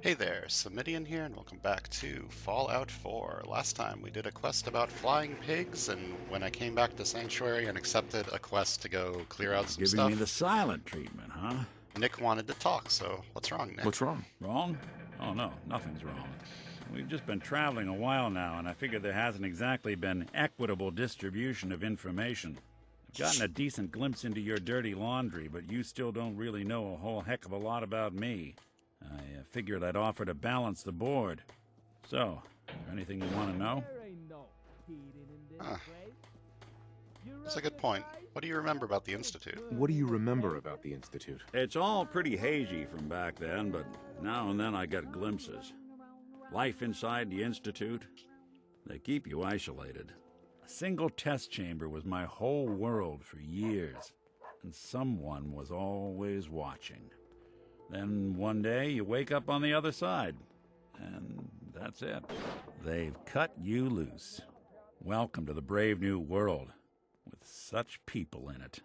Hey there, Samitian here, and welcome back to Fallout 4. Last time we did a quest about flying pigs, and when I came back to Sanctuary and accepted a quest to go clear out You're some giving me the stuff, silent treatment, huh? Nick wanted to talk, so what's wrong, Nick? What's wrong? Wrong? Oh no, nothing's wrong. We've just been traveling a while now, and I figure there hasn't exactly been equitable distribution of information. I've gotten a decent glimpse into your dirty laundry, but you still don't really know a whole heck of a lot about me. I figured I'd offer to balance the board. So, is there anything you want to know? Huh. That's a good point. What do you remember about the Institute? What do you remember about the Institute? It's all pretty hazy from back then, but now and then I get glimpses. Life inside the Institute, they keep you isolated. A single test chamber was my whole world for years, and someone was always watching. Then one day you wake up on the other side, and that's it. They've cut you loose. Welcome to the brave new world, with such people in it.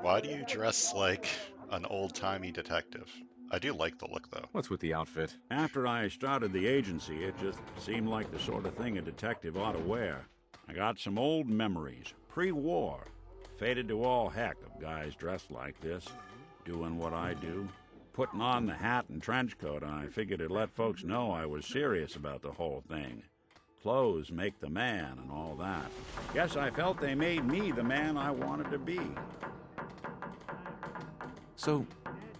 Why do you dress like an old-timey detective? I do like the look, though. What's with the outfit? After I started the agency, it just seemed like the sort of thing a detective ought to wear. I got some old memories, pre-war. Faded to all heck of guys dressed like this, doing what I do. Putting on the hat and trench coat, I figured it'd let folks know I was serious about the whole thing. Clothes make the man and all that. Guess I felt they made me the man I wanted to be. So,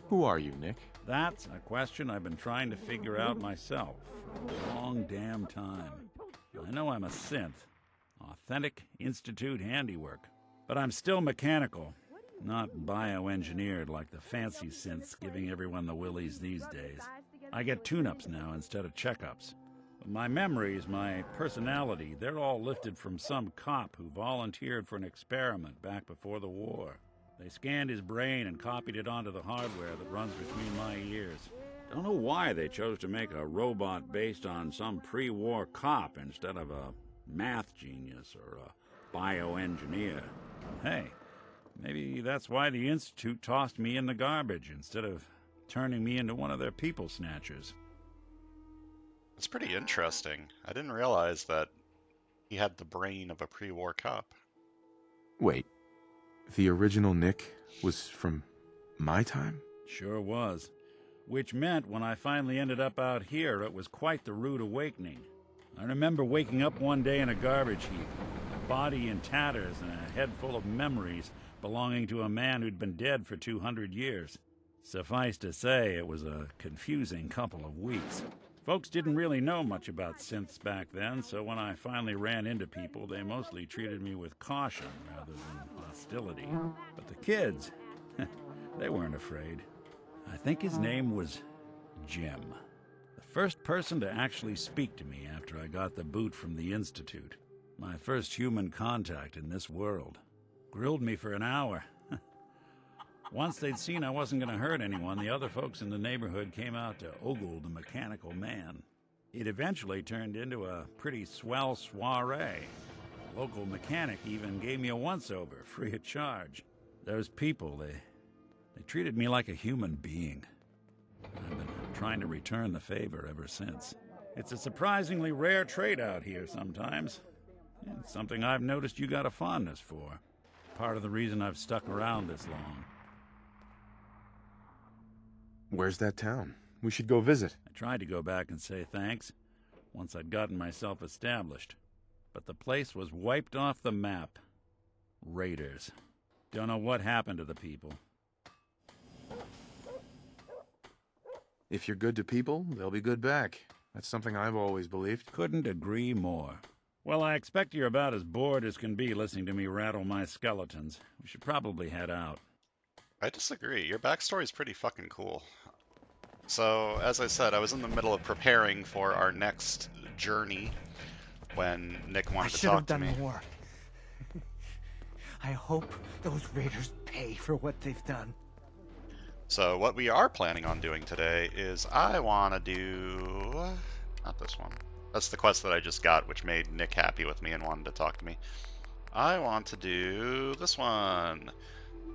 who are you, Nick? That's a question I've been trying to figure out myself for a long damn time. I know I'm a synth, authentic Institute handiwork, but I'm still mechanical, not bioengineered like the fancy synths giving everyone the willies these days. I get tune-ups now instead of checkups. But my memories, my personality, they're all lifted from some cop who volunteered for an experiment back before the war. They scanned his brain and copied it onto the hardware that runs between my ears. Don't know why they chose to make a robot based on some pre-war cop instead of a math genius or a bioengineer. Hey, maybe that's why the Institute tossed me in the garbage instead of turning me into one of their people snatchers. It's pretty interesting. I didn't realize that he had the brain of a pre-war cop. Wait, the original Nick was from my time? Sure was. Which meant when I finally ended up out here, it was quite the rude awakening. I remember waking up one day in a garbage heap, a body in tatters and a head full of memories belonging to a man who'd been dead for 200 years. Suffice to say, it was a confusing couple of weeks. Folks didn't really know much about synths back then, so when I finally ran into people, they mostly treated me with caution rather than hostility. But the kids, they weren't afraid. I think his name was Jim. The first person to actually speak to me after I got the boot from the Institute. My first human contact in this world. Grilled me for an hour. Once they'd seen I wasn't going to hurt anyone, the other folks in the neighborhood came out to ogle the mechanical man. It eventually turned into a pretty swell soiree. A local mechanic even gave me a once-over, free of charge. Those people, they treated me like a human being. I've been trying to return the favor ever since. It's a surprisingly rare trait out here sometimes. It's something I've noticed you got a fondness for. Part of the reason I've stuck around this long. Where's that town? We should go visit. I tried to go back and say thanks, once I'd gotten myself established. But the place was wiped off the map. Raiders. Don't know what happened to the people. If you're good to people, they'll be good back. That's something I've always believed. Couldn't agree more. Well, I expect you're about as bored as can be listening to me rattle my skeletons. We should probably head out. I disagree. Your backstory's pretty fucking cool. So, as I said, I was in the middle of preparing for our next journey when Nick wanted to talk to me. I should have done more. I hope those raiders pay for what they've done. So what we are planning on doing today is I want to do... not this one. That's the quest that I just got, which made Nick happy with me and wanted to talk to me. I want to do this one.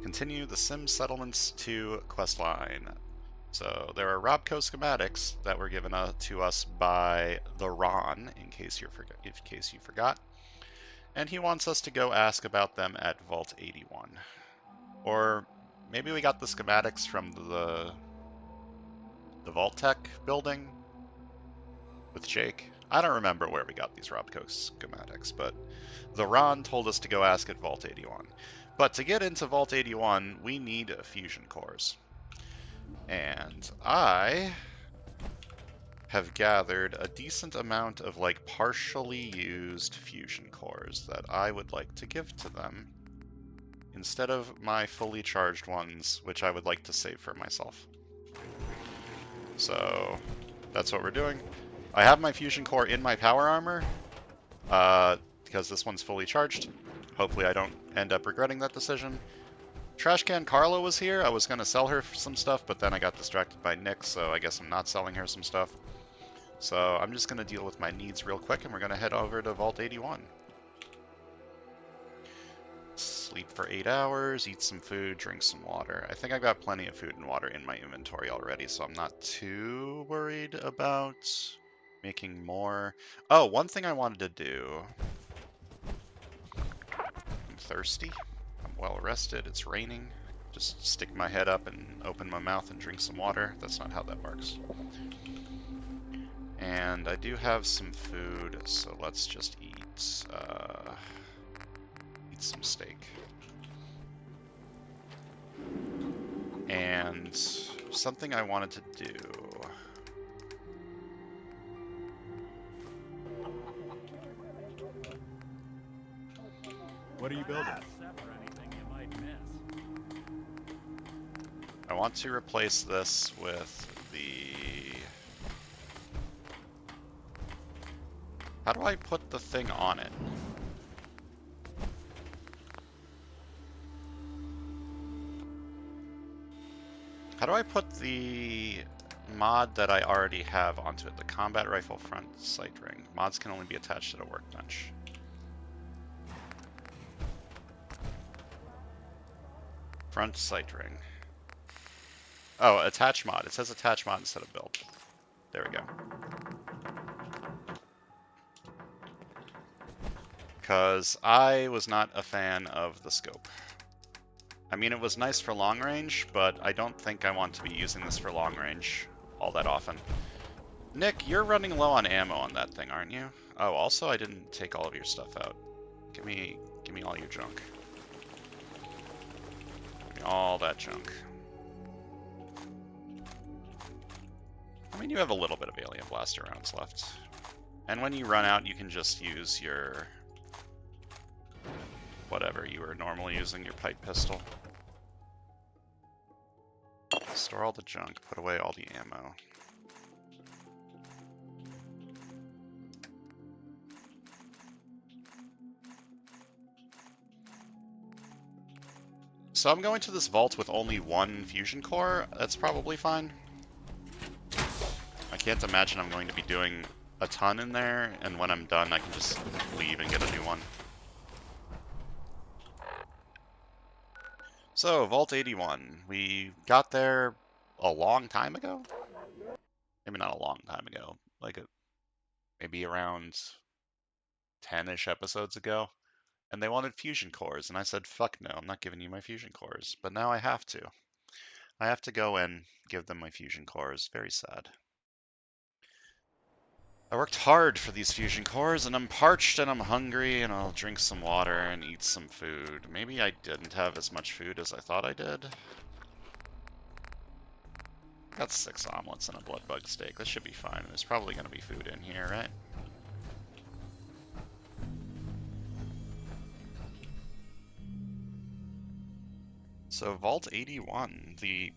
Continue the Sim Settlements 2 questline. So there are Robco schematics that were given to us by the Ron, in case you forgot, and he wants us to go ask about them at Vault 81. Or maybe we got the schematics from the Vault Tech building with Jake. I don't remember where we got these Robco schematics, but the Ron told us to go ask at Vault 81. But to get into Vault 81, we need fusion cores. And I have gathered a decent amount of like partially used fusion cores that I would like to give to them instead of my fully charged ones, which I would like to save for myself. So that's what we're doing. I have my fusion core in my power armor because this one's fully charged. Hopefully I don't end up regretting that decision. Trashcan Carla was here. I was going to sell her some stuff, but then I got distracted by Nick, so I guess I'm not selling her some stuff. So I'm just going to deal with my needs real quick, and we're going to head over to Vault 81. Sleep for 8 hours, eat some food, drink some water. I think I've got plenty of food and water in my inventory already, so I'm not too worried about making more. Oh, one thing I wanted to do. I'm thirsty. I'm well rested. It's raining. Just stick my head up and open my mouth and drink some water. That's not how that works. And I do have some food, so let's just eat some steak. And something I wanted to do. What are you building? I want to replace this with the... How do I put the thing on it? How do I put the mod that I already have onto it? The combat rifle front sight ring. Mods can only be attached to the workbench. Front sight ring. Oh, attach mod. It says attach mod instead of build. There we go. Because I was not a fan of the scope. I mean, it was nice for long range, but I don't think I want to be using this for long range all that often. Nick, you're running low on ammo on that thing, aren't you? Oh, also, I didn't take all of your stuff out. Give me all your junk. Give me all that junk. I mean, you have a little bit of alien blaster rounds left. And when you run out, you can just use your... whatever you were normally using, your pipe pistol. Store all the junk, put away all the ammo. So I'm going to this vault with only one fusion core. That's probably fine. I can't imagine I'm going to be doing a ton in there, and when I'm done, I can just leave and get a new one. So, Vault 81. We got there a long time ago? Maybe not a long time ago. Like, maybe around 10-ish episodes ago. And they wanted fusion cores, and I said, fuck no, I'm not giving you my fusion cores. But now I have to. I have to go and give them my fusion cores. Very sad. I worked hard for these fusion cores, and I'm parched and I'm hungry, and I'll drink some water and eat some food. Maybe I didn't have as much food as I thought I did. Got 6 omelets and a blood bug steak. This should be fine. There's probably going to be food in here, right? So Vault 81, the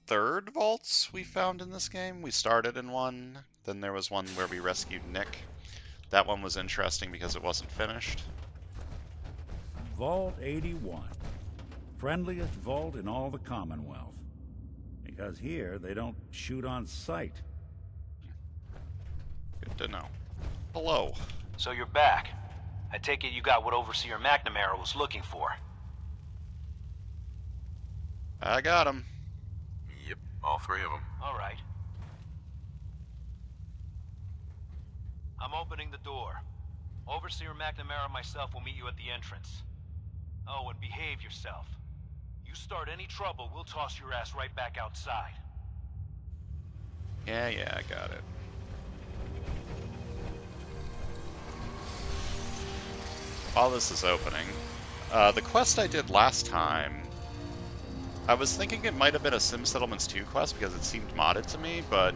third vault we found in this game. We started in one, then there was one where we rescued Nick. That one was interesting because it wasn't finished. Vault 81. Friendliest vault in all the Commonwealth. Because here, they don't shoot on sight. Good to know. Hello. So you're back. I take it you got what Overseer McNamara was looking for. I got him. Yep, all 3 of them. All right. I'm opening the door. Overseer McNamara and myself will meet you at the entrance. Oh, and behave yourself. You start any trouble, we'll toss your ass right back outside. Yeah, I got it. While this is opening, the quest I did last time, I was thinking it might have been a Sim Settlements 2 quest because it seemed modded to me, but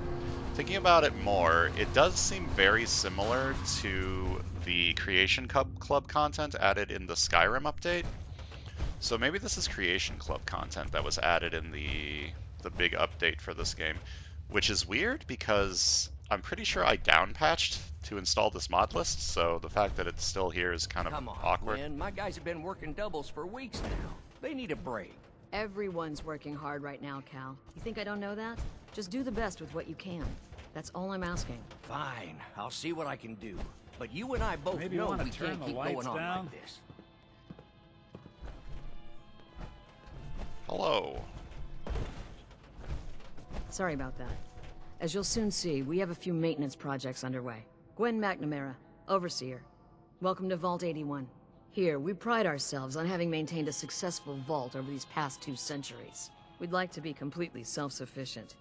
thinking about it more, it does seem very similar to the Creation Club content added in the Skyrim update. So maybe this is Creation Club content that was added in the big update for this game, which is weird because I'm pretty sure I downpatched to install this mod list, so the fact that it's still here is kind of Come on, awkward. man. My guys have been working doubles for weeks now. They need a break. Everyone's working hard right now, Cal. You think I don't know that? Just do the best with what you can. That's all I'm asking. Fine. I'll see what I can do. But you and I both Maybe you know wanna we turn can't the keep lights going on down? like this. Hello. Sorry about that. As you'll soon see, we have a few maintenance projects underway. Gwen McNamara, Overseer. Welcome to Vault 81. Here, we pride ourselves on having maintained a successful vault over these past 2 centuries. We'd like to be completely self-sufficient,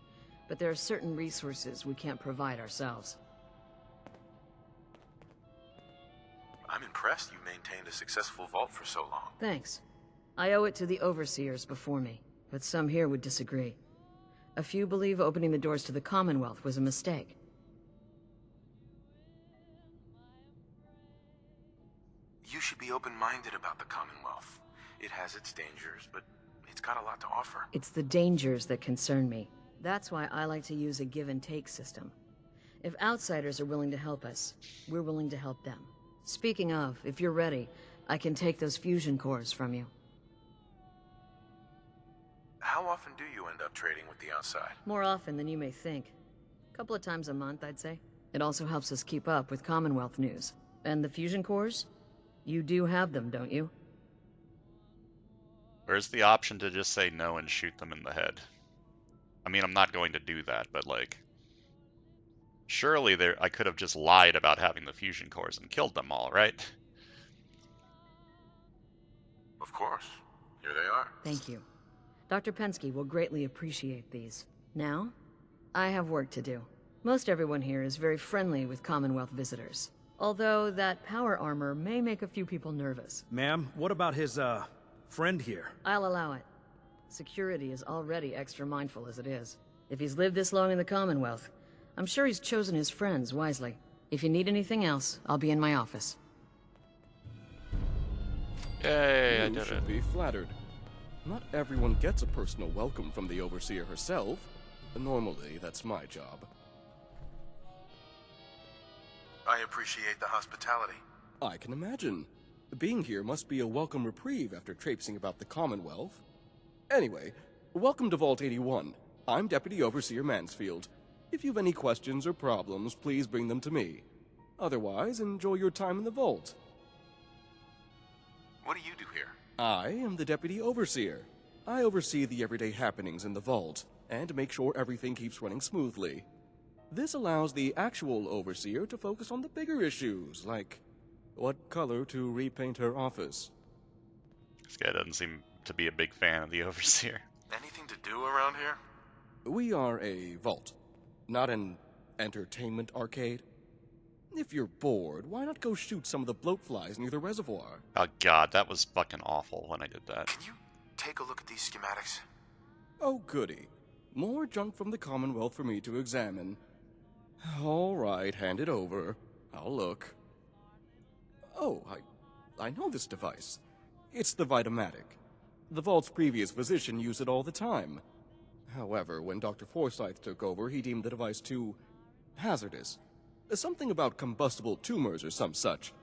but there are certain resources we can't provide ourselves. I'm impressed you maintained a successful vault for so long. Thanks. I owe it to the Overseers before me, but some here would disagree. A few believe opening the doors to the Commonwealth was a mistake. You should be open-minded about the Commonwealth. It has its dangers, but it's got a lot to offer. It's the dangers that concern me. That's why I like to use a give-and-take system. If outsiders are willing to help us, we're willing to help them. Speaking of, if you're ready, I can take those fusion cores from you. How often do you end up trading with the outside? More often than you may think. A couple of times a month, I'd say. It also helps us keep up with Commonwealth news. And the fusion cores? You do have them, don't you? Where's the option to just say no and shoot them in the head? I mean, I'm not going to do that, but like, surely I could have just lied about having the fusion cores and killed them all, right? Of course. Here they are. Thank you. Dr. Pensky will greatly appreciate these. Now, I have work to do. Most everyone here is very friendly with Commonwealth visitors. Although that power armor may make a few people nervous. Ma'am, what about his, friend here? I'll allow it. Security is already extra mindful as it is. If he's lived this long in the Commonwealth, I'm sure he's chosen his friends wisely. If you need anything else, I'll be in my office. Yay, I You did should it. be flattered. Not everyone gets a personal welcome from the Overseer herself. Normally, that's my job. I appreciate the hospitality. I can imagine. Being here must be a welcome reprieve after traipsing about the Commonwealth. Anyway, welcome to Vault 81. I'm Deputy Overseer Mansfield. If you've any questions or problems, please bring them to me. Otherwise, enjoy your time in the vault. What do you do here? I am the Deputy Overseer. I oversee the everyday happenings in the vault, and make sure everything keeps running smoothly. This allows the actual Overseer to focus on the bigger issues, like what color to repaint her office. This guy doesn't seem to be a big fan of the Overseer. Anything to do around here? We are a vault, not an entertainment arcade. If you're bored, why not go shoot some of the bloatflies near the reservoir? Oh god, that was fucking awful when I did that. Can you take a look at these schematics? Oh, goody. More junk from the Commonwealth for me to examine. All right, hand it over. I'll look. Oh, I know this device. It's the Vitamatic. The Vault's previous physician used it all the time. However, when Dr. Forsyth took over, he deemed the device too hazardous. Something about combustible tumors or some such.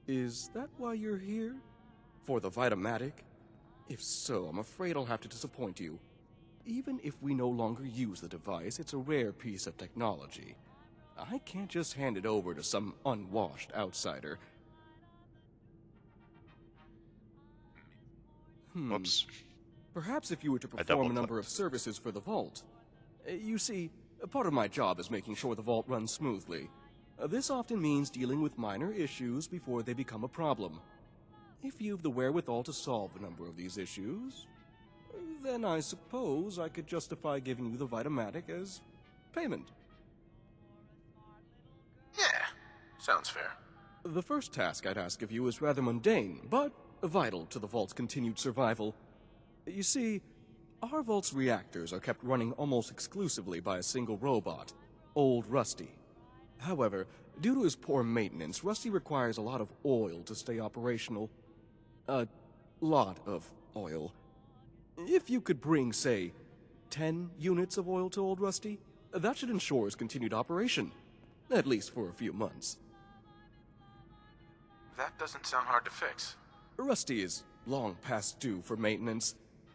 Is that why you're here? For the Vitamatic? If so, I'm afraid I'll have to disappoint you. Even if we no longer use the device, it's a rare piece of technology. I can't just hand it over to some unwashed outsider. Whoops. Perhaps if you were to I perform a double-clicked. number of services for the vault. You see, a part of my job is making sure the vault runs smoothly. This often means dealing with minor issues before they become a problem. If you've the wherewithal to solve a number of these issues, then I suppose I could justify giving you the Vitamatic as payment. Yeah, sounds fair. The first task I'd ask of you is rather mundane, but vital to the vault's continued survival. You see, our vault's reactors are kept running almost exclusively by a single robot, Old Rusty. However, due to his poor maintenance, Rusty requires a lot of oil to stay operational. A lot of oil. If you could bring, say, 10 units of oil to Old Rusty, that should ensure his continued operation. At least for a few months. That doesn't sound hard to fix. Rusty is long past due for maintenance.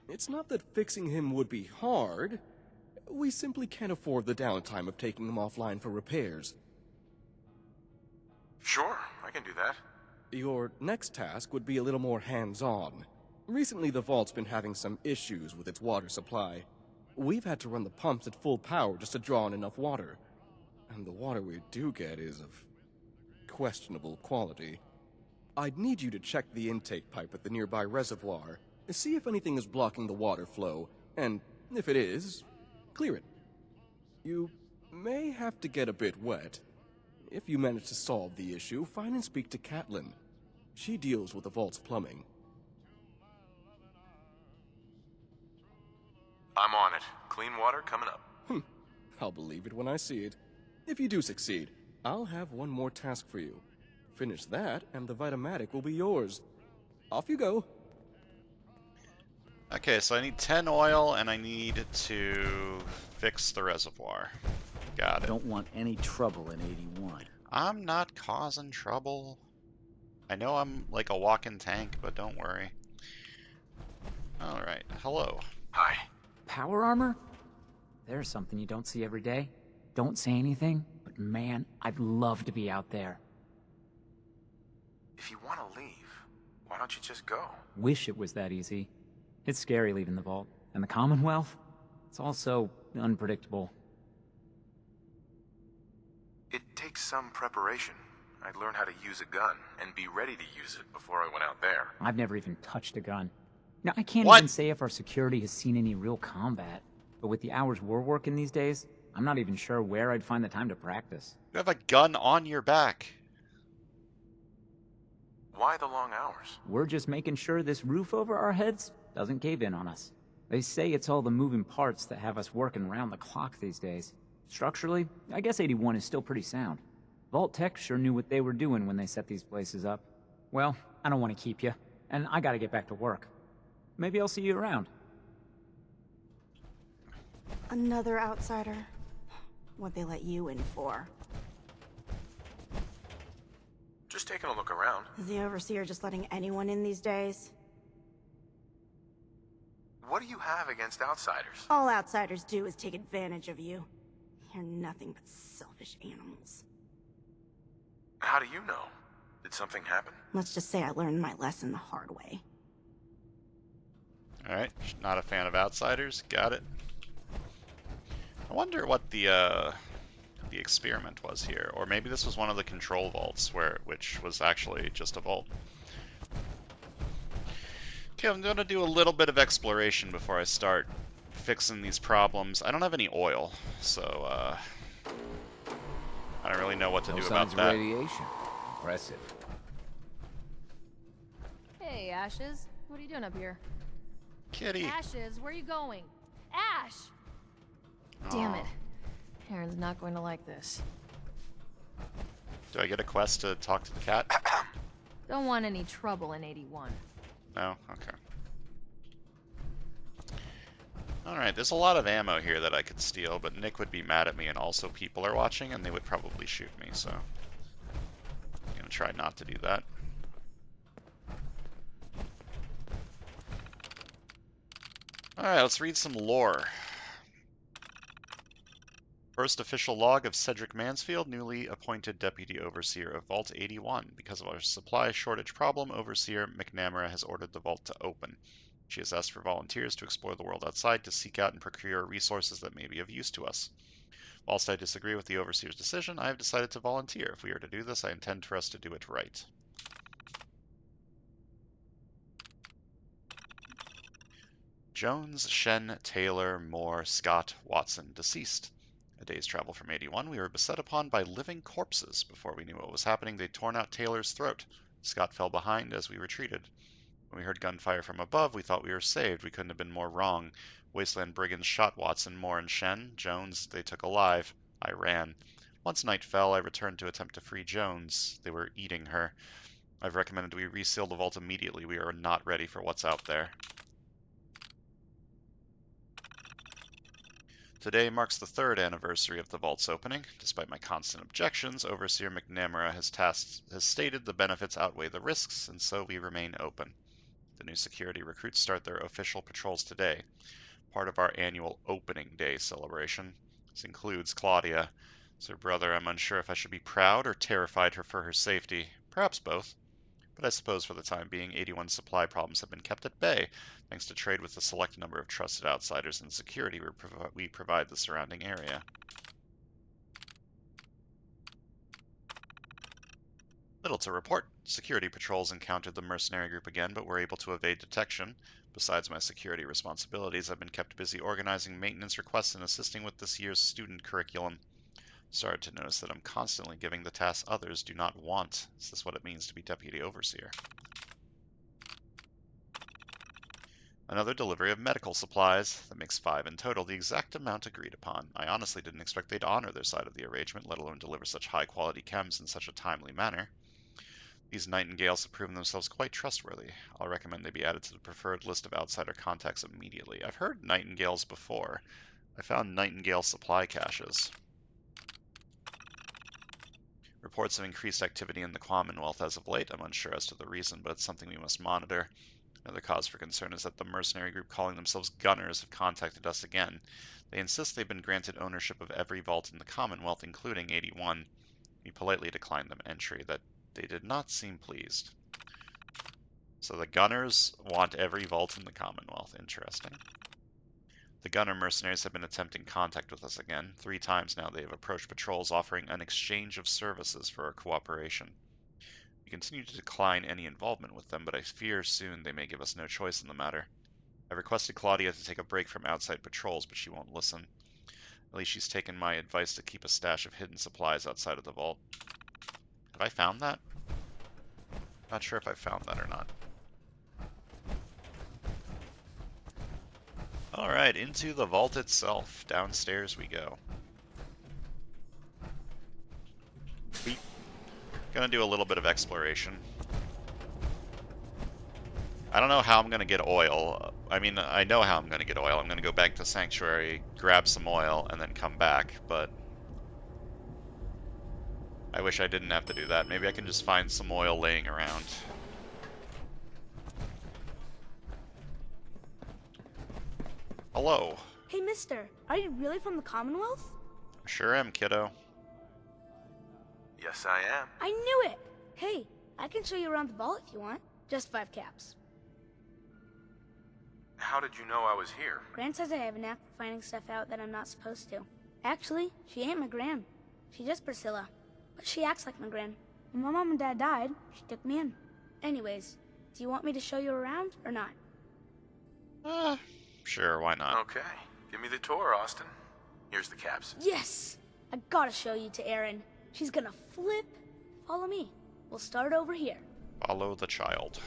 It's not that fixing him would be hard. We simply can't afford the downtime of taking him offline for repairs. Sure, I can do that. Your next task would be a little more hands-on. Recently, the vault's been having some issues with its water supply. We've had to run the pumps at full power just to draw in enough water. And the water we do get is of questionable quality. I'd need you to check the intake pipe at the nearby reservoir, see if anything is blocking the water flow, and if it is, clear it. You may have to get a bit wet. If you manage to solve the issue, find and speak to Catelyn. She deals with the vault's plumbing. I'm on it. Clean water coming up. I'll believe it when I see it. If you do succeed, I'll have one more task for you. Finish that, and the Vitamatic will be yours. Off you go. Okay, so I need 10 oil, and I need to fix the reservoir. Got it. Don't want any trouble in 81. I'm not causing trouble. I know I'm like a walking tank, but don't worry. Alright, hello. Hi. Power armor? There's something you don't see every day. Don't say anything, but man, I'd love to be out there. If you want to leave, why don't you just go? Wish it was that easy. It's scary leaving the vault. And the Commonwealth? It's all so unpredictable. It takes some preparation. I'd learn how to use a gun and be ready to use it before I went out there. I've never even touched a gun. Now, I can't What? even say if our security has seen any real combat. But with the hours we're working these days, I'm not even sure where I'd find the time to practice. You have a gun on your back. Why the long hours? We're just making sure this roof over our heads doesn't cave in on us. They say it's all the moving parts that have us working round the clock these days. Structurally, I guess 81 is still pretty sound. Vault Tech sure knew what they were doing when they set these places up. Well, I don't want to keep you, and I gotta get back to work. Maybe I'll see you around. Another outsider. What'd they let you in for? Just taking a look around. Is the Overseer just letting anyone in these days? What do you have against outsiders? All outsiders do is take advantage of you. You're nothing but selfish animals. How do you know? Did something happen? Let's just say I learned my lesson the hard way. Alright, not a fan of outsiders. Got it. I wonder what the experiment was here. Or maybe this was one of the control vaults, which was actually just a vault. Okay, I'm going to do a little bit of exploration before I start fixing these problems. I don't have any oil, so I don't really know what to do about signs of that. radiation. Impressive. Hey, Ashes. What are you doing up here? Kitty. Ashes, where are you going? Ash! Damn it. Aaron's not going to like this. Do I get a quest to talk to the cat? Don't want any trouble in 81. No? Okay. Alright, there's a lot of ammo here that I could steal, but Nick would be mad at me, and also people are watching, and they would probably shoot me, so I'm gonna try not to do that. Alright, let's read some lore. First official log of Cedric Mansfield, newly appointed Deputy Overseer of Vault 81. Because of our supply shortage problem, Overseer McNamara has ordered the vault to open. She has asked for volunteers to explore the world outside to seek out and procure resources that may be of use to us. Whilst I disagree with the Overseer's decision, I have decided to volunteer. If we are to do this, I intend for us to do it right. Jones, Shen, Taylor, Moore, Scott, Watson, deceased. A day's travel from 81, we were beset upon by living corpses. Before we knew what was happening, they'd torn out Taylor's throat. Scott fell behind as we retreated. When we heard gunfire from above, we thought we were saved. We couldn't have been more wrong. Wasteland brigands shot Watson, Moore, and Shen. Jones they took alive. I ran. Once night fell, I returned to attempt to free Jones. They were eating her. I've recommended we reseal the vault immediately. We are not ready for what's out there. Today marks the 3rd anniversary of the vault's opening. Despite my constant objections, Overseer McNamara has stated the benefits outweigh the risks, and so we remain open. The new security recruits start their official patrols today, part of our annual opening day celebration. This includes Claudia. As her brother, I'm unsure if I should be proud or terrified for her safety. Perhaps both. But I suppose for the time being, 81's supply problems have been kept at bay, thanks to trade with a select number of trusted outsiders and security we provide the surrounding area. Little to report. Security patrols encountered the mercenary group again, but were able to evade detection. Besides my security responsibilities, I've been kept busy organizing maintenance requests and assisting with this year's student curriculum. Started to notice that I'm constantly giving the tasks others do not want. Is this what it means to be Deputy Overseer? Another delivery of medical supplies. That makes 5 in total, the exact amount agreed upon. I honestly didn't expect they'd honor their side of the arrangement, let alone deliver such high-quality chems in such a timely manner. These Nightingales have proven themselves quite trustworthy. I'll recommend they be added to the preferred list of outsider contacts immediately. I've heard Nightingales before. I found Nightingale supply caches. Reports of increased activity in the Commonwealth as of late. I'm unsure as to the reason, but it's something we must monitor. Another cause for concern is that the mercenary group calling themselves Gunners have contacted us again. They insist they've been granted ownership of every vault in the Commonwealth, including 81. We politely declined them entry. That they did not seem pleased. So the Gunners want every vault in the Commonwealth. Interesting. The Gunner mercenaries have been attempting contact with us again. 3 times now they have approached patrols offering an exchange of services for our cooperation. We continue to decline any involvement with them, but I fear soon they may give us no choice in the matter. I requested Claudia to take a break from outside patrols, but she won't listen. At least she's taken my advice to keep a stash of hidden supplies outside of the vault. Have I found that? Not sure if I found that or not. Alright, into the vault itself. Downstairs we go. We're gonna do a little bit of exploration. I don't know how I'm gonna get oil. I mean, I know how I'm gonna get oil. I'm gonna go back to Sanctuary, grab some oil, and then come back, but I wish I didn't have to do that. Maybe I can just find some oil laying around. Hello. Hey, mister. Are you really from the Commonwealth? Sure am, kiddo. Yes, I am. I knew it! Hey, I can show you around the vault if you want. Just 5 caps. How did you know I was here? Gran says I have a knack for finding stuff out that I'm not supposed to. Actually, she ain't my Gran. She's just Priscilla. But she acts like my Gran. When my mom and dad died, she took me in. Anyways, do you want me to show you around or not? Sure, why not? Okay. Give me the tour, Austin. Here's the caps. Yes! I gotta show you to Erin. She's gonna flip. Follow me. We'll start over here. Follow the child.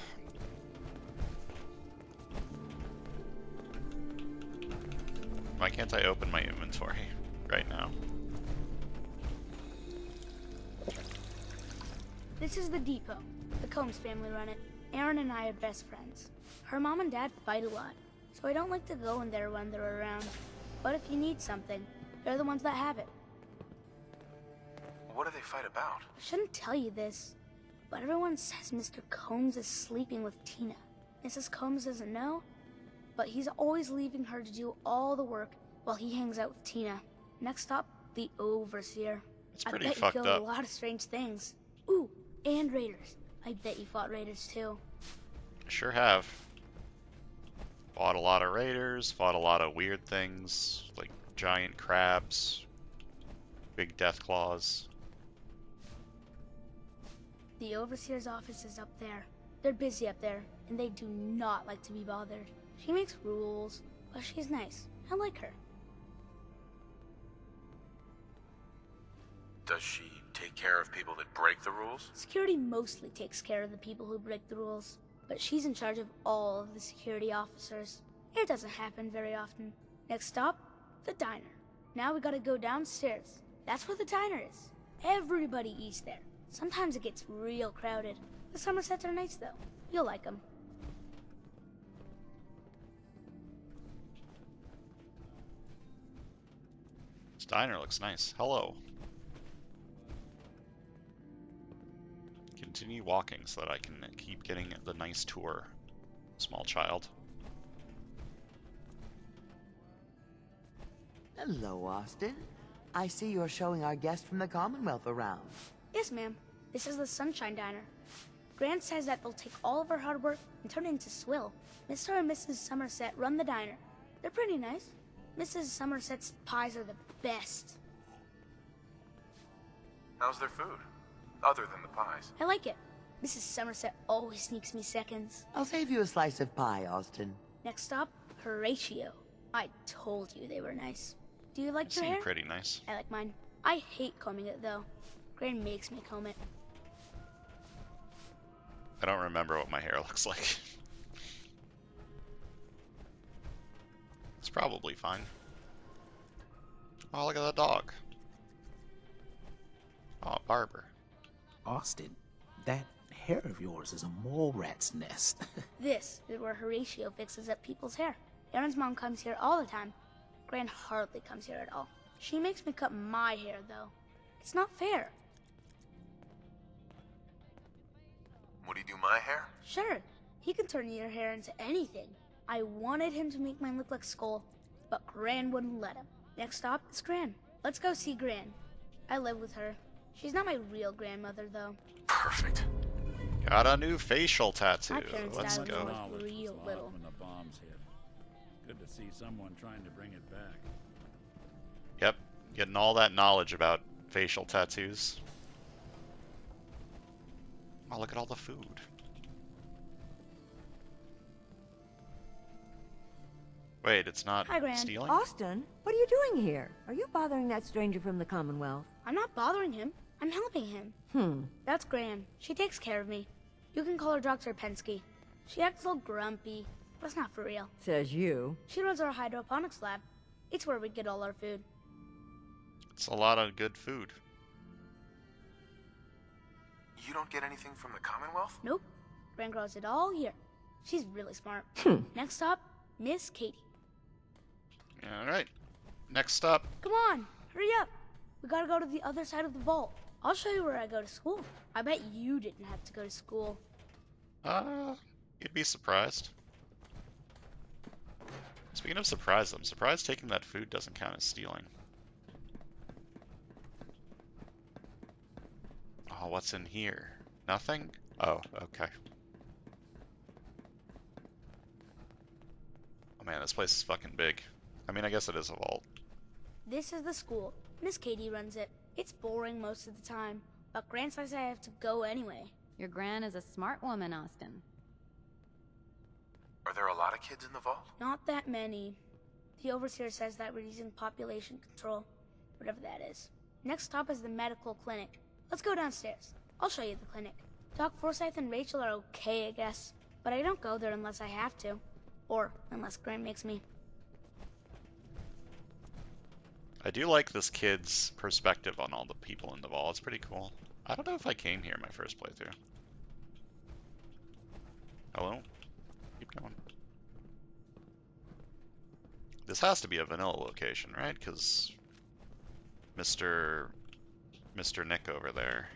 Why can't I open my inventory right now? This is the depot. The Combs family run it. Erin and I are best friends. Her mom and dad fight a lot, so I don't like to go in there when they're around. But if you need something, they're the ones that have it. What do they fight about? I shouldn't tell you this, but everyone says Mr. Combs is sleeping with Tina. Mrs. Combs doesn't know, but he's always leaving her to do all the work while he hangs out with Tina. Next up, the Overseer. It's pretty I bet you fucked killed up. a lot of strange things. Ooh, and raiders. I bet you fought raiders too. I sure have. Fought a lot of raiders, fought a lot of weird things, like giant crabs, big death claws. The Overseer's office is up there. They're busy up there, and they do not like to be bothered. She makes rules, but she's nice. I like her. Does she take care of people that break the rules? Security mostly takes care of the people who break the rules, but she's in charge of all of the security officers. It doesn't happen very often. Next stop, the diner. Now we gotta go downstairs. That's where the diner is. Everybody eats there. Sometimes it gets real crowded. The Somersets are nice though. You'll like them. This diner looks nice. Hello. Continue walking so that I can keep getting the nice tour. Small child. Hello, Austin. I see you're showing our guest from the Commonwealth around. Yes, ma'am. This is the Sunshine Diner. Grant says that they'll take all of our hard work and turn it into swill. Mr. and Mrs. Somerset run the diner. They're pretty nice. Mrs. Somerset's pies are the best. How's their food? Other than the pies. I like it. Mrs. Somerset always sneaks me seconds. I'll save you a slice of pie, Austin. Next stop, Horatio. I told you they were nice. Do you like They your seem hair? pretty nice. I like mine. I hate combing it though. Gran makes me comb it. I don't remember what my hair looks like. It's probably fine. Oh, look at that dog. Oh, barber. Austin, that hair of yours is a mole rat's nest. This is where Horatio fixes up people's hair. Aaron's mom comes here all the time. Gran hardly comes here at all. She makes me cut my hair though. It's not fair. Would he do my hair? Sure, he can turn your hair into anything. I wanted him to make mine look like Skull, but Gran wouldn't let him. Next stop is Gran. Let's go see Gran. I live with her. She's not my real grandmother, though. Perfect. Got a new facial tattoo. My parents Let's died go. when I was real little. When the bombs hit. Good to see someone trying to bring it back. Yep, getting all that knowledge about facial tattoos. Oh, look at all the food. Wait, it's not Hi, Gran. stealing? Austin, what are you doing here? Are you bothering that stranger from the Commonwealth? I'm not bothering him. I'm helping him. That's Gran. She takes care of me. You can call her Dr. Pensky. She acts a little grumpy, but it's not for real. Says you. She runs our hydroponics lab. It's where we get all our food. It's a lot of good food. You don't get anything from the Commonwealth? Nope. Gran grows it all here. She's really smart. Next stop, Miss Katie. Alright. Next stop. Come on, hurry up. We gotta go to the other side of the vault. I'll show you where I go to school. I bet you didn't have to go to school. You'd be surprised. Speaking of surprised, I'm surprised taking that food doesn't count as stealing. Oh, what's in here? Nothing? Oh, okay. Oh man, this place is fucking big. I mean, I guess it is a vault. This is the school. Miss Katie runs it. It's boring most of the time, but Gran says I have to go anyway. Your Gran is a smart woman, Austin. Are there a lot of kids in the vault? Not that many. The Overseer says that we're using population control, whatever that is. Next stop is the medical clinic. Let's go downstairs. I'll show you the clinic. Doc Forsyth and Rachel are okay, I guess, but I don't go there unless I have to. Or unless Gran makes me. I do like this kid's perspective on all the people in the vault. It's pretty cool. I don't know if I came here my first playthrough. Hello? Keep going. This has to be a vanilla location, right? Because Mr. Nick over there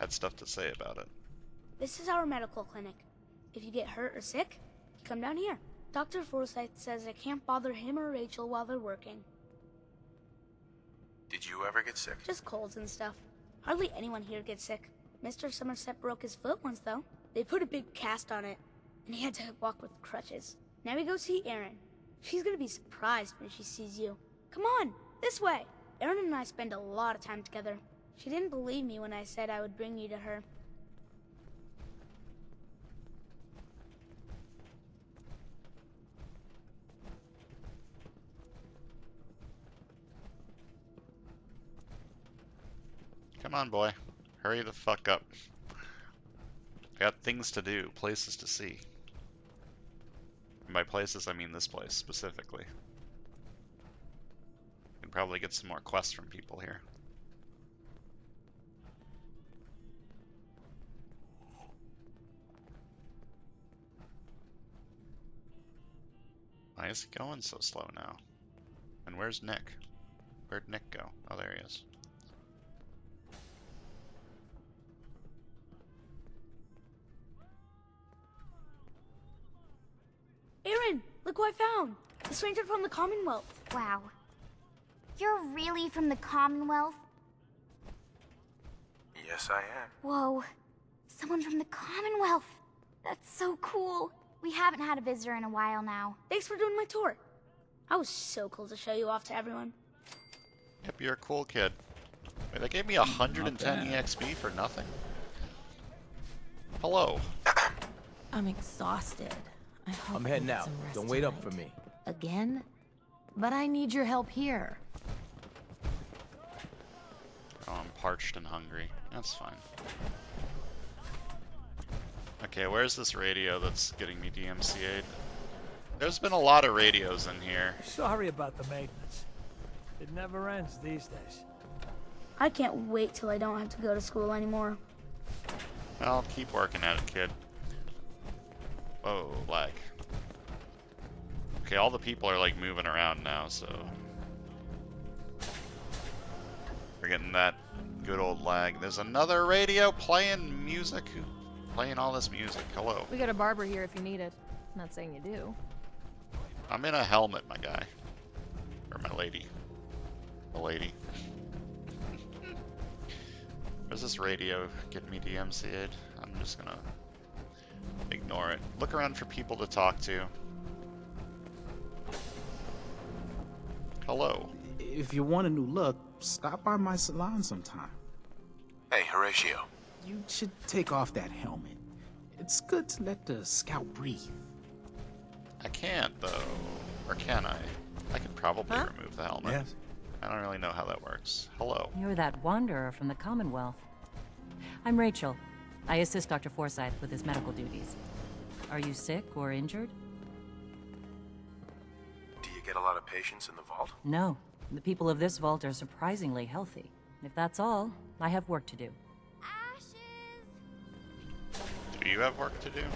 had stuff to say about it. This is our medical clinic. If you get hurt or sick, you come down here. Dr. Forsyth says I can't bother him or Rachel while they're working. Did you ever get sick? Just colds and stuff. Hardly anyone here gets sick. Mr. Somerset broke his foot once, though. They put a big cast on it, and he had to walk with crutches. Now we go see Erin. She's gonna be surprised when she sees you. Come on, this way. Erin and I spend a lot of time together. She didn't believe me when I said I would bring you to her. Come on, boy. Hurry the fuck up. Got things to do, places to see. And by places, I mean this place, specifically. Can probably get some more quests from people here. Why is he going so slow now? And where's Nick? Where'd Nick go? Oh, there he is. Erin, look who I found! The stranger from the Commonwealth. Wow. You're really from the Commonwealth? Yes, I am. Whoa. Someone from the Commonwealth. That's so cool. We haven't had a visitor in a while now. Thanks for doing my tour. I was so cool to show you off to everyone. Yep, you're a cool kid. Wait, they gave me 110 EXP for nothing? Hello. I'm exhausted. I hope I'm I heading get out. some rest Don't wait up tonight. for me. Again? But I need your help here. Oh, I'm parched and hungry. That's fine. Okay, where's this radio that's getting me DMCA'd? There's been a lot of radios in here. Sorry about the maintenance. It never ends these days. I can't wait till I don't have to go to school anymore. Well, keep working at it, kid. Whoa, lag. Okay, all the people are like moving around now, so we're getting that good old lag. There's another radio playing music. Playing all this music. Hello. We got a barber here if you need it. Not saying you do. I'm in a helmet, my guy. Or my lady. The lady. Where's this radio getting me DMCA'd? I'm just gonna ignore it. Look around for people to talk to. Hello. If you want a new look, stop by my salon sometime. Hey, Horatio. You should take off that helmet. It's good to let the scout breathe. I can't, though. Or can I? I could probably remove the helmet. Yes. I don't really know how that works. Hello. You're that wanderer from the Commonwealth. I'm Rachel. I assist Dr. Forsyth with his medical duties. Are you sick or injured? Do you get a lot of patients in the vault? No. The people of this vault are surprisingly healthy. If that's all, I have work to do. Do you have work to do? You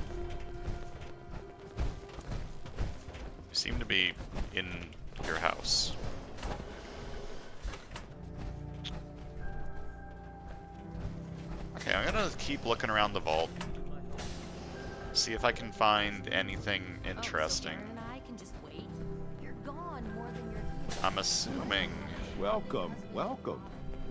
seem to be in your house. Okay, I'm gonna keep looking around the vault. See if I can find anything interesting. I'm assuming Welcome, welcome.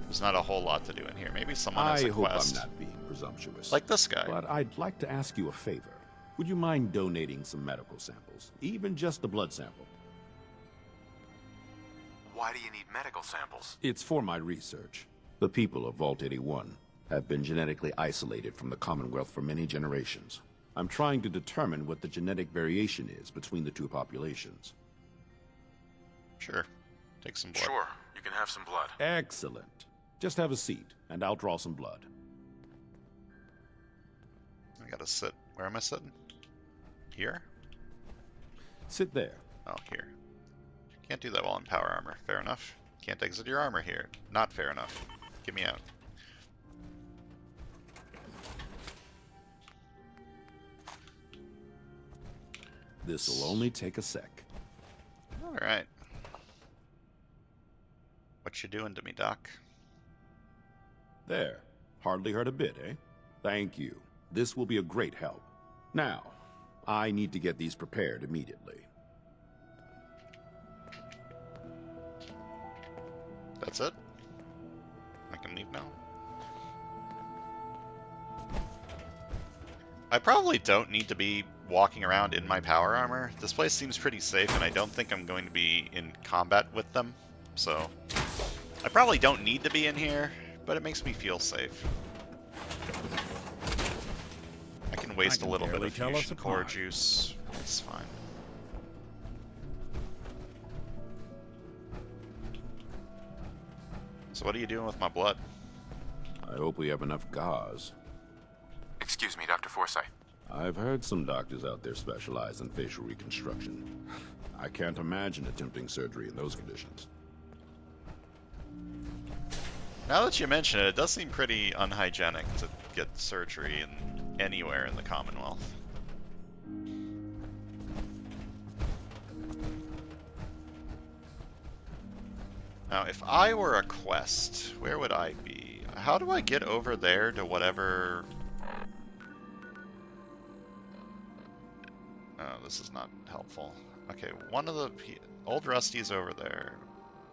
there's not a whole lot to do in here. Maybe someone has I a hope quest. I'm not being presumptuous. Like this guy. But I'd like to ask you a favor. Would you mind donating some medical samples? Even just a blood sample. Why do you need medical samples? It's for my research. The people of Vault 81 have been genetically isolated from the Commonwealth for many generations. I'm trying to determine what the genetic variation is between the two populations. Sure. Take some blood. Sure, you can have some blood. Excellent. Just have a seat, and I'll draw some blood. I gotta sit. Where am I sitting? Here? Sit there. Oh, here. Can't do that while in power armor. Fair enough. Can't exit your armor here. Not fair enough. Get me out. This'll only take a sec. Alright. What you doing to me, Doc? There. Hardly hurt a bit, eh? Thank you. This will be a great help. Now, I need to get these prepared immediately. That's it? I can leave now? I probably don't need to be walking around in my power armor. This place seems pretty safe, and I don't think I'm going to be in combat with them. So I probably don't need to be in here, but it makes me feel safe. I can waste a little bit of fusion core juice. It's fine. So what are you doing with my blood? I hope we have enough gauze. Excuse me, Dr. Forsyth. I've heard some doctors out there specialize in facial reconstruction. I can't imagine attempting surgery in those conditions. Now that you mention it, it does seem pretty unhygienic to get surgery anywhere in the Commonwealth. Now, if I were a quest, where would I be? How do I get over there to whatever... Oh, this is not helpful. Okay, one of the... Old Rusty's over there.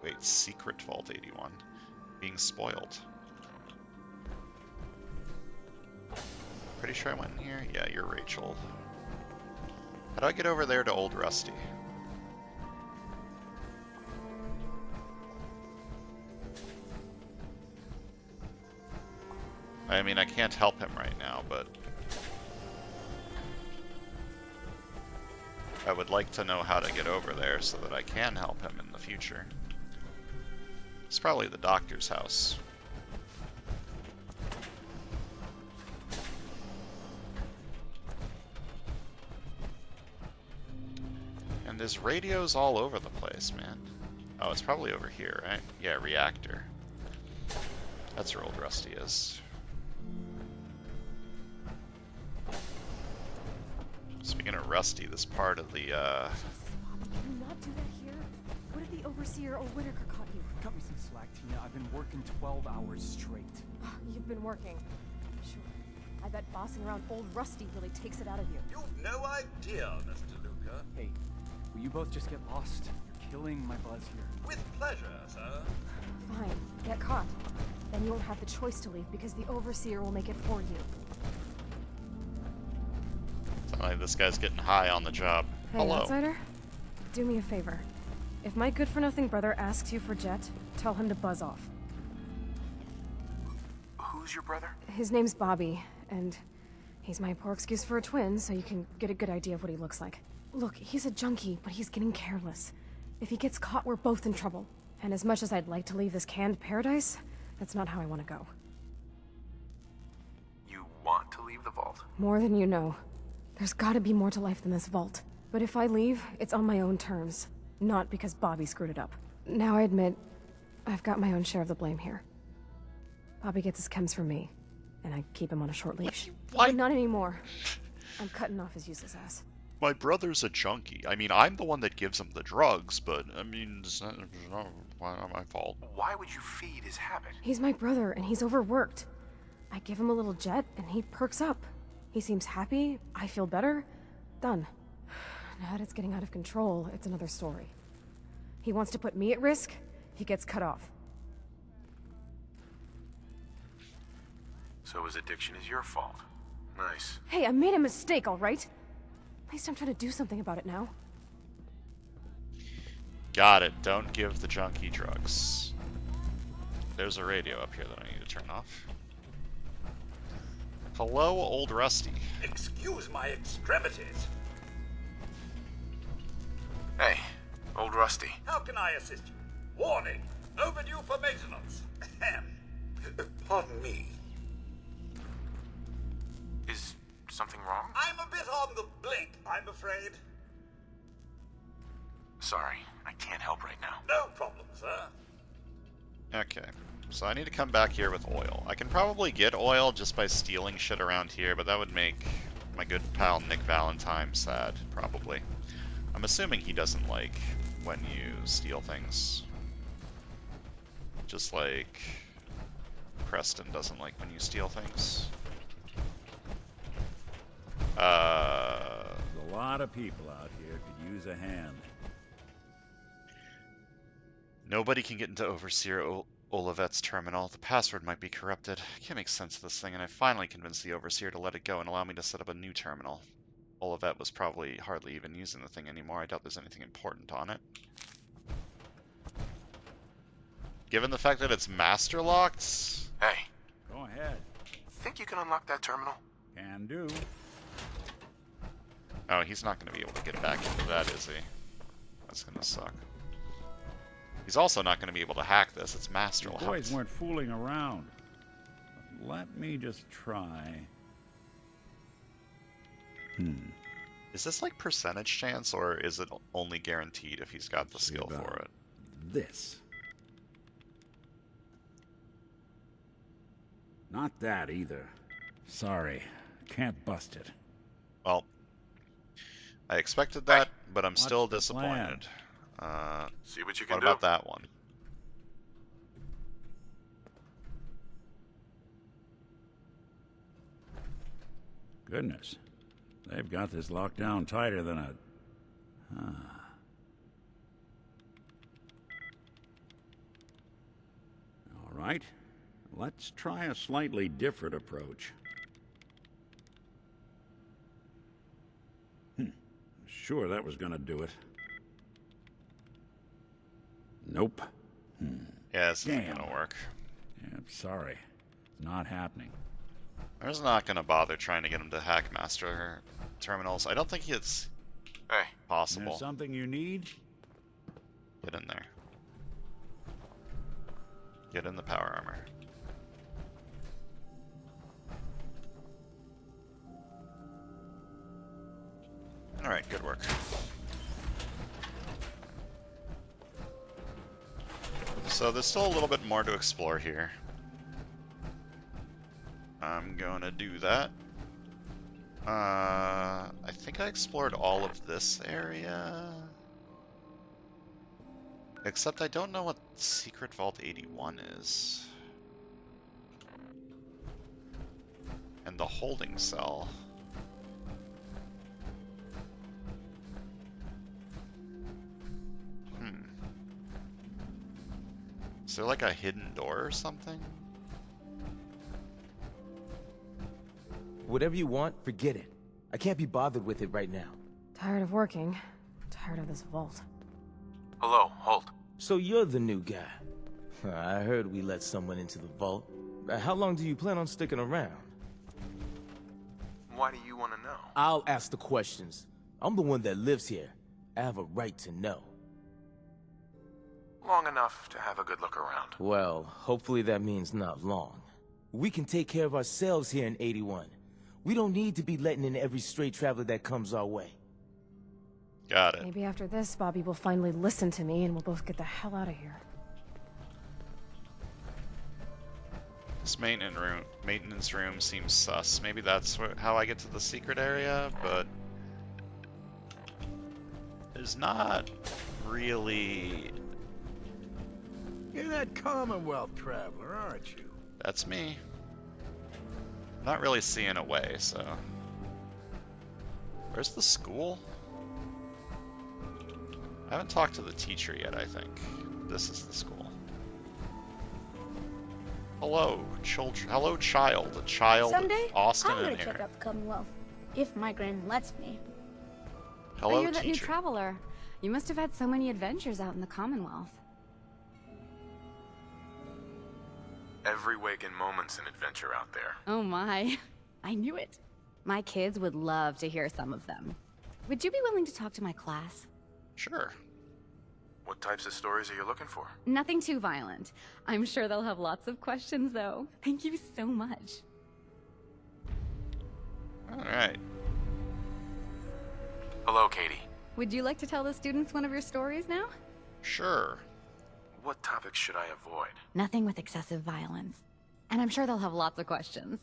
Wait, Secret Vault 81. Being spoiled. Pretty sure I went in here? Yeah, you're Rachel. How do I get over there to Old Rusty? I mean, I can't help him right now, but I would like to know how to get over there so that I can help him in the future. It's probably the doctor's house. And there's radios all over the place, man. Oh, it's probably over here, right? Yeah, reactor. That's where Old Rusty is. Speaking of Rusty, this part of the, Can you not do that here? What if the Overseer or Whitaker caught you? Cut me some slack, Tina. I've been working 12 hours straight. You've been working. Sure. I bet bossing around Old Rusty really takes it out of you. You've no idea, Mr. Luca. Hey, will you both just get lost? You're killing my buzz here. With pleasure, sir. Fine. Get caught. Then you won't have the choice to leave because the Overseer will make it for you. Sounds like this guy's getting high on the job. Hey, Hello. outsider. Do me a favor. If my good-for-nothing brother asks you for Jet, tell him to buzz off. Who's your brother? His name's Bobby, and he's my poor excuse for a twin, so you can get a good idea of what he looks like. Look, he's a junkie, but he's getting careless. If he gets caught, we're both in trouble. And as much as I'd like to leave this canned paradise, that's not how I want to go. You want to leave the vault? More than you know. There's gotta be more to life than this vault. But if I leave, it's on my own terms. Not because Bobby screwed it up. Now I admit, I've got my own share of the blame here. Bobby gets his chems from me, and I keep him on a short leash. Why? But not anymore. I'm cutting off his useless ass. My brother's a junkie. I mean, I'm the one that gives him the drugs, but, I mean, it's not my fault. Why would you feed his habit? He's my brother, and he's overworked. I give him a little jet, and he perks up. He seems happy, I feel better. Done. Now that it's getting out of control, it's another story. He wants to put me at risk, he gets cut off. So his addiction is your fault. Nice. Hey, I made a mistake, all right? At least I'm trying to do something about it now. Got it. Don't give the junkie drugs. There's a radio up here that I need to turn off. Hello, Old Rusty. Excuse my extremities. Hey, Old Rusty. How can I assist you? Warning, overdue for maintenance. Ahem. Pardon me. Is something wrong? I'm a bit on the blink, I'm afraid. Sorry, I can't help right now. No problem, sir. Okay, so I need to come back here with oil. I can probably get oil just by stealing shit around here, but that would make my good pal Nick Valentine sad, probably. I'm assuming he doesn't like when you steal things. Just like Preston doesn't like when you steal things. There's a lot of people out here could use a hand. Nobody can get into Overseer Olivet's terminal. The password might be corrupted. I can't make sense of this thing, and I finally convinced the Overseer to let it go and allow me to set up a new terminal. Olivet was probably hardly even using the thing anymore. I doubt there's anything important on it. Given the fact that it's master locked... Hey. Go ahead. Think you can unlock that terminal? Can do. Oh, he's not going to be able to get back into that, is he? That's going to suck. He's also not going to be able to hack this. It's master locked. The boys weren't fooling around. Let me just try. Is this like percentage chance, or is it only guaranteed if he's got the skill for it? This. Not that either. Sorry, can't bust it. Well, I expected that, but I'm still disappointed. See what you can what do. about that one? Goodness, they've got this locked down tighter than a... All right, let's try a slightly different approach. Sure, that was gonna do it. Nope. Yeah, this isn't gonna work. Yeah, I'm sorry. It's not happening. I was not gonna bother trying to get him to hack master terminals. I don't think it's possible. There's something you need? Get in there. Get in the power armor. Alright, good work. So there's still a little bit more to explore here. I'm gonna do that. I think I explored all of this area. Except I don't know what Secret Vault 81 is. And the holding cell. Is there like a hidden door or something? Whatever you want, forget it. I can't be bothered with it right now. Tired of working. Tired of this vault. Hello, Holt. So you're the new guy. I heard we let someone into the vault. How long do you plan on sticking around? Why do you want to know? I'll ask the questions. I'm the one that lives here. I have a right to know. Long enough to have a good look around. Well, hopefully that means not long. We can take care of ourselves here in 81. We don't need to be letting in every stray traveler that comes our way. Got it. Maybe after this, Bobby will finally listen to me and we'll both get the hell out of here. This maintenance room seems sus. Maybe that's how I get to the secret area, but there's not really... You're that Commonwealth traveler, aren't you? That's me. Not really seeing a way, so... Where's the school? I haven't talked to the teacher yet, I think. This is the school. Hello, children. Hello, child. A child, Someday, Austin, I'm gonna and check Aaron. out the Commonwealth. If my gran lets me. Hello, you're that new teacher. traveler. You must have had so many adventures out in the Commonwealth. Every waking moment's an adventure out there. Oh my. I knew it. My kids would love to hear some of them. Would you be willing to talk to my class? Sure. What types of stories are you looking for? Nothing too violent. I'm sure they'll have lots of questions, though. Thank you so much. Alright. Hello, Katie. Would you like to tell the students one of your stories now? Sure. What topics should I avoid? Nothing with excessive violence. And I'm sure they'll have lots of questions.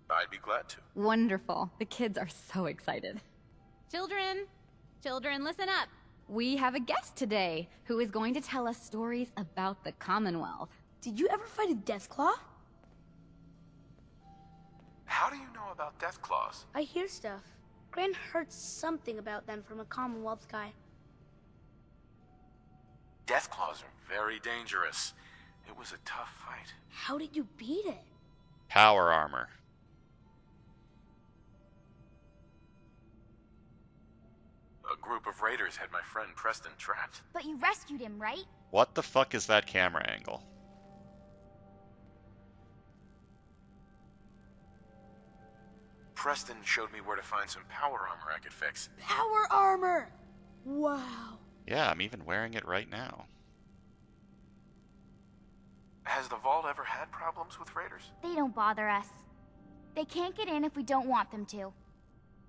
I'd be glad to. Wonderful. The kids are so excited. Children! Children, listen up! We have a guest today who is going to tell us stories about the Commonwealth. Did you ever fight a Deathclaw? How do you know about Deathclaws? I hear stuff. Gran heard something about them from a Commonwealth guy. Deathclaws are very dangerous. It was a tough fight. How did you beat it? Power armor. A group of raiders had my friend Preston trapped. But you rescued him, right? What the fuck is that camera angle? Preston showed me where to find some power armor I could fix. Power armor! Wow. Yeah, I'm even wearing it right now. Has the vault ever had problems with raiders? They don't bother us. They can't get in if we don't want them to.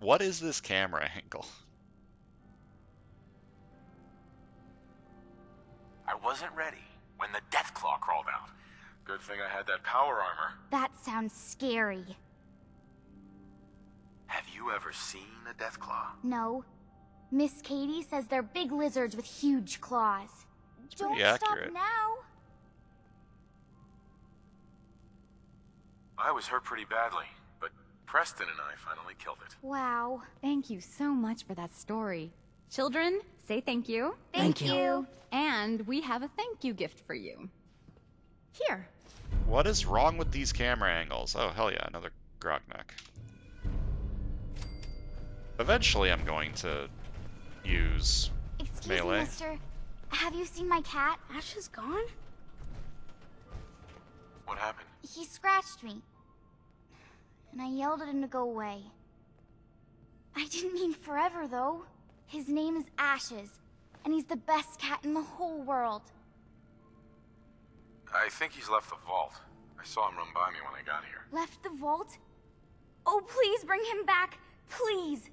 What is this camera angle? I wasn't ready when the Deathclaw crawled out. Good thing I had that power armor. That sounds scary. Have you ever seen a Deathclaw? No. Miss Katie says they're big lizards with huge claws. Don't pretty stop accurate. now. I was hurt pretty badly, but Preston and I finally killed it. Wow. Thank you so much for that story. Children, say thank you. Thank you. And we have a thank you gift for you. Here. What is wrong with these camera angles? Oh, hell yeah, another grog neck. Eventually I'm going to use Excuse melee. me, mister. Have you seen my cat? Ash is gone? What happened? He scratched me. And I yelled at him to go away. I didn't mean forever, though. His name is Ashes, and he's the best cat in the whole world. I think he's left the vault. I saw him run by me when I got here. Left the vault? Oh, please bring him back. Please.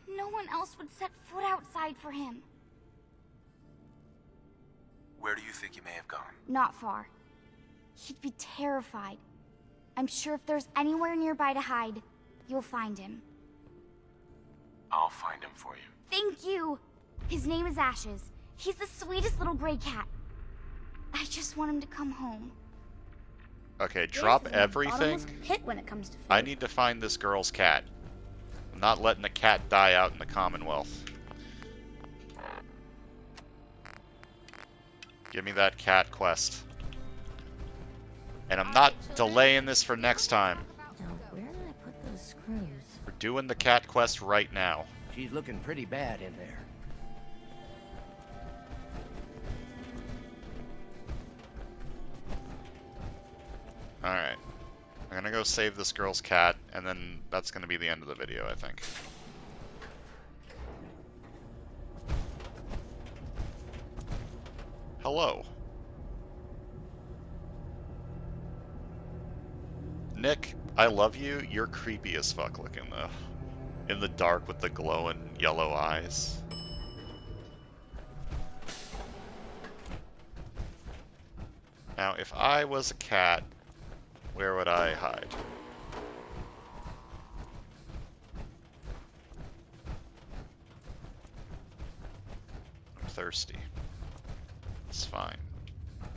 No one else would set foot outside for him. Where do you think he may have gone? Not far. He'd be terrified. I'm sure if there's anywhere nearby to hide, you'll find him. I'll find him for you. Thank you! His name is Ashes. He's the sweetest little gray cat. I just want him to come home. Okay, drop everything. Hit when it comes to food. I need to find this girl's cat. I'm not letting a cat die out in the Commonwealth. Give me that cat quest. And I'm not delaying this for next time. Now, where did I put those screws? We're doing the cat quest right now. She's looking pretty bad in there. Alright. I'm gonna go save this girl's cat, and then that's gonna be the end of the video, I think. Hello. Nick, I love you. You're creepy as fuck looking, though. In the dark with the glowing yellow eyes. Now, if I was a cat, where would I hide? I'm thirsty. It's fine.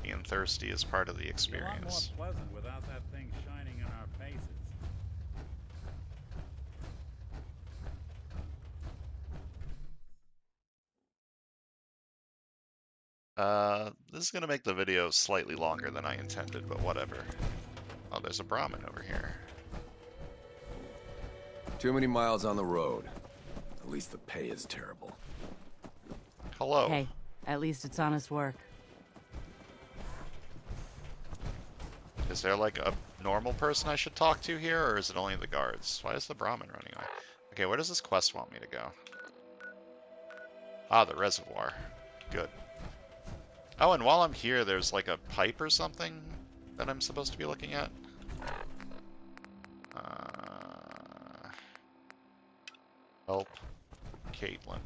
Being thirsty is part of the experience. A lot more pleasant without that thing shining in our faces. This is gonna make the video slightly longer than I intended, but whatever. Oh, there's a Brahmin over here. Too many miles on the road. At least the pay is terrible. Hello. Hey, at least it's honest work. Is there like a normal person I should talk to here, or is it only the guards? Why is the Brahmin running away? Okay, where does this quest want me to go? Ah, the reservoir. Good. Oh, and while I'm here, there's like a pipe or something that I'm supposed to be looking at. Help Caitlin.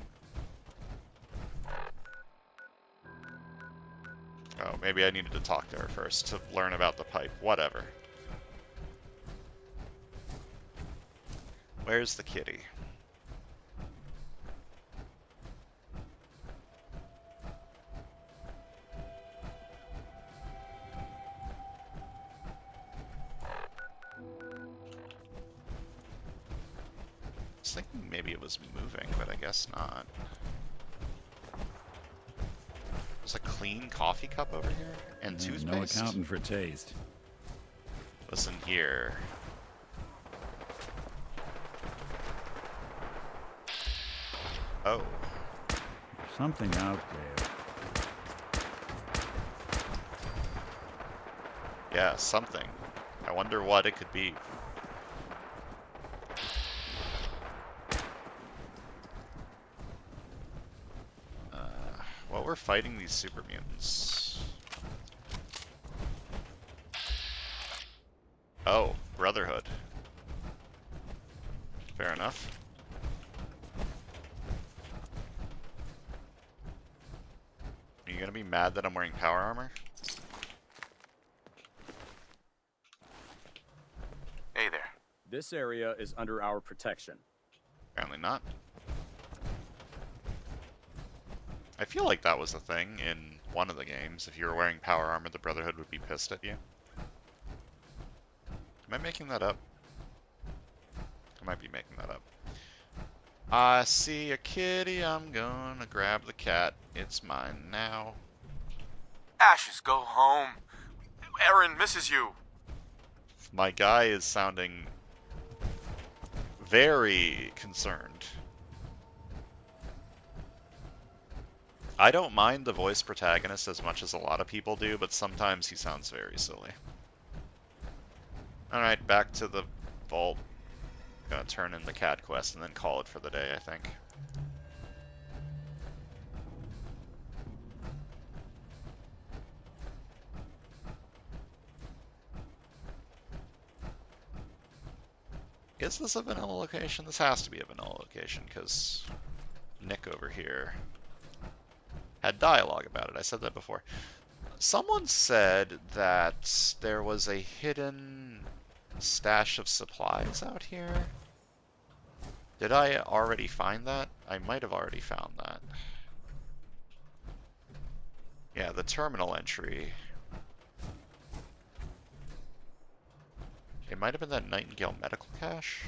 Oh, maybe I needed to talk to her first to learn about the pipe. Whatever. Where's the kitty? I was thinking maybe it was moving, but I guess not. There's a clean coffee cup over here and toothpaste. No accounting for taste. Listen here. Oh. There's something out there. Yeah, something. I wonder what it could be. Well, we're fighting these super mutants. Oh, Brotherhood. Fair enough. Are you gonna be mad that I'm wearing power armor? Hey there. This area is under our protection. Apparently not. I feel like that was a thing in one of the games. If you were wearing power armor, the Brotherhood would be pissed at you. Am I making that up? I might be making that up. I see a kitty, I'm gonna grab the cat. It's mine now. Ashes, go home. Aaron misses you. My guy is sounding very concerned. I don't mind the voice protagonist as much as a lot of people do, but sometimes he sounds very silly. Alright, back to the vault. Gonna turn in the cat quest and then call it for the day, I think. Is this a vanilla location? This has to be a vanilla location, because Nick over here had dialogue about it. I said that before. Someone said that there was a hidden stash of supplies out here. Did I already find that? I might have already found that. Yeah, the terminal entry. It might have been that Nightingale medical cache.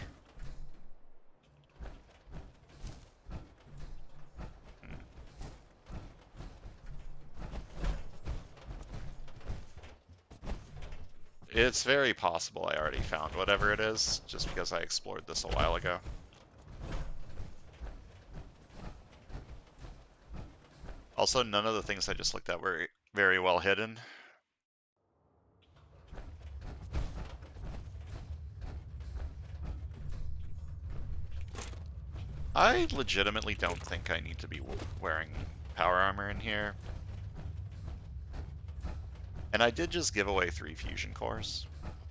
It's very possible I already found whatever it is, just because I explored this a while ago. Also, none of the things I just looked at were very well hidden. I legitimately don't think I need to be wearing power armor in here. And I did just give away 3 fusion cores.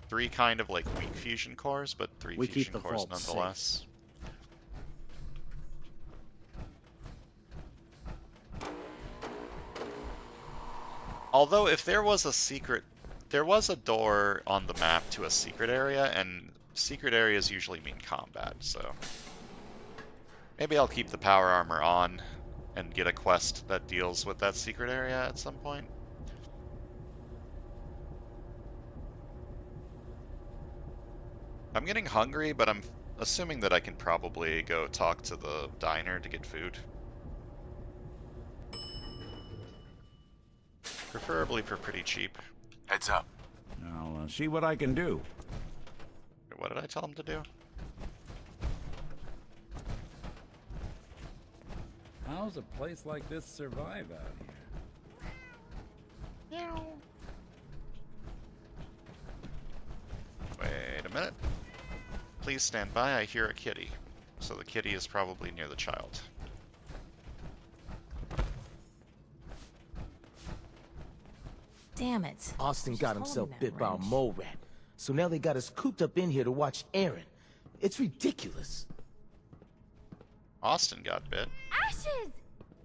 3 kind of like weak fusion cores, but 3 We fusion keep the cores vault nonetheless. Although if there was a secret, there was a door on the map to a secret area, and secret areas usually mean combat, so maybe I'll keep the power armor on and get a quest that deals with that secret area at some point. I'm getting hungry, but I'm assuming that I can probably go talk to the diner to get food. Preferably for pretty cheap. Heads up. I'll see what I can do. What did I tell him to do? How's a place like this survive out here? Wait a minute. Please stand by, I hear a kitty. So the kitty is probably near the child. Damn it. Austin got himself holding that bit by a wrench. mole rat. So now they got us cooped up in here to watch Aaron. It's ridiculous. Austin got bit. Ashes!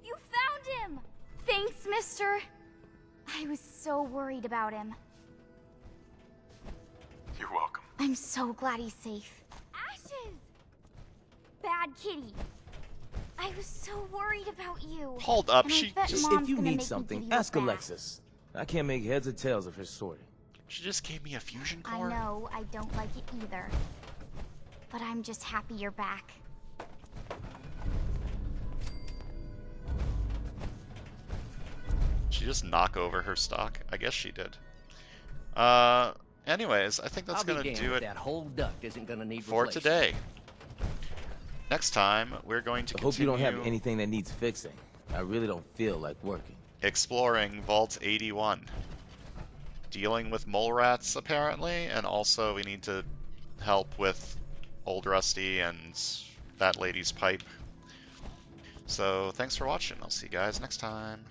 You found him! Thanks, mister. I was so worried about him. You're welcome. I'm so glad he's safe. Ashes! Bad kitty. I was so worried about you. Hold up, And I she bet just... Mom's If you gonna need make me something, give you a ask bath. Alexis. I can't make heads or tails of her story. She just gave me a fusion I core? know, I don't like it either. But I'm just happy you're back. She just knock over her stock? I guess she did. Anyways, I think that's I'll be gonna damned do if it that whole duct isn't gonna need for replacing. today. Next time, we're going to I hope you don't have continue anything that needs fixing. I really don't feel like working. exploring Vault 81. Dealing with mole rats, apparently, and also we need to help with Old Rusty and that lady's pipe. So, thanks for watching. I'll see you guys next time.